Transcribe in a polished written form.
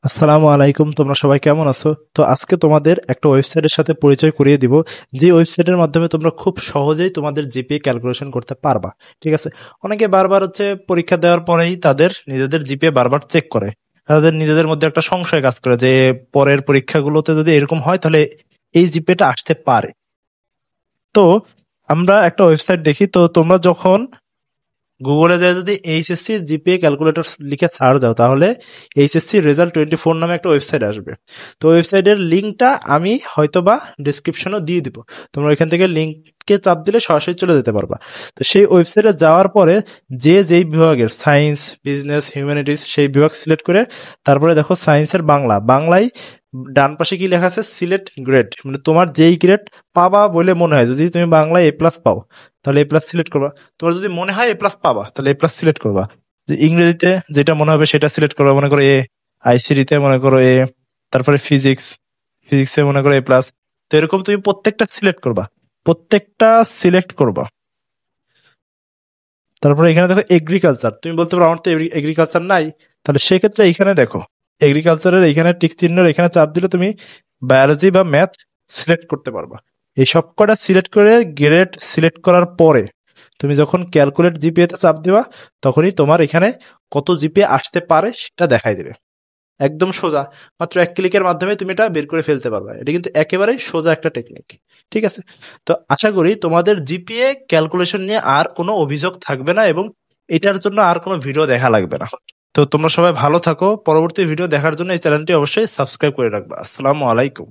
আসসালামু আলাইকুম, তোমরা সবাই কেমন আছো? তো আজকে তোমাদের একটা ওয়েবসাইটের সাথে পরিচয় করিয়ে দিব, যে ওয়েবসাইটের মাধ্যমে তোমরা খুব সহজেই তোমাদের জিপিএ ক্যালকুলেশন করতে পারবা। ঠিক আছে? অনেকে বারবার পরীক্ষা দেওয়ার পরেই তাদের নিজেদের জিপিএ বারবার চেক করে, তাদের নিজেদের মধ্যে একটা সংশয় কাজ করে যে পরের পরীক্ষাগুলোতে যদি এরকম হয় তাহলে এই জিপিএটা আসতে পারে। তো আমরা একটা ওয়েবসাইট দেখি, তো তোমরা যখন গুগলে যায় যদি এইচএসসি জিপিএ ক্যালকুলেটর লিখে সার্চ দাও, তাহলে এইচএসসি রেজাল্ট 24 নামে একটা ওয়েবসাইট আসবে। তো ওয়েবসাইটের লিঙ্কটা আমি হয়তোবা ডিসক্রিপশনও দিয়ে দিব, তোমরা এখান থেকে লিঙ্কে চাপ দিলে সরাসরি চলে যেতে পারবা। তো সেই ওয়েবসাইটে যাওয়ার পরে যে যেই বিভাগের সায়েন্স, বিজনেস, হিউম্যানিটিস সেই বিভাগ সিলেক্ট করে তারপরে দেখো সায়েন্সের বাংলায় ডান পাশে কি লেখা আছে, সিলেক্ট গ্রেড, মানে তোমার যেই গ্রেড পাবা বলে মনে হয়, যদি তুমি বাংলায় এ প্লাস পাও তাহলে এ প্লাস সিলেক্ট করবা। তোমার যদি মনে হয় এ প্লাস পাবা তাহলে এ প্লাস সিলেক্ট করবা। যে ইংরেজিতে যেটা মনে হবে সেটা সিলেক্ট করবা, মনে করো এ। আইসিডিতে মনে করো এ। তারপরে ফিজিক্সে মনে করো এ প্লাস। তো এরকম তুমি প্রত্যেকটা সিলেক্ট করবা, প্রত্যেকটা সিলেক্ট করবা। তারপরে এখানে দেখো এগ্রিকালচার, তুমি বলতে পারো আমার তো এগ্রিকালচার নাই, তাহলে সেক্ষেত্রে এখানে দেখো এগ্রিকালচারের এখানে টিক চিহ্নের এখানে চাপ দিলে তুমি বায়োলজি বা ম্যাথ সিলেক্ট করতে পারবা। এই সব কটা সিলেক্ট করে গ্রেড সিলেক্ট করার পরে তুমি যখন ক্যালকুলেট জিপিএ তে চাপ দিবা, তখনই তোমার এখানে কত জিপিএ আসতে পারে সেটা দেখাই দেবে। একদম সোজা, মাত্র এক ক্লিকের মাধ্যমে তুমি এটা বের করে ফেলতে পারবে। এটা কিন্তু একেবারেই সোজা একটা টেকনিক। ঠিক আছে? তো আশা করি তোমাদের জিপিএ ক্যালকুলেশন নিয়ে আর কোনো অভিযোগ থাকবে না, এবং এটার জন্য আর কোনো ভিডিও দেখা লাগবে না। তো তোমরা সবাই ভালো থাকো, পরবর্তী ভিডিও দেখার জন্য এই চ্যানেলটি অবশ্যই সাবস্ক্রাইব করে রাখবা। আসসালামু আলাইকুম।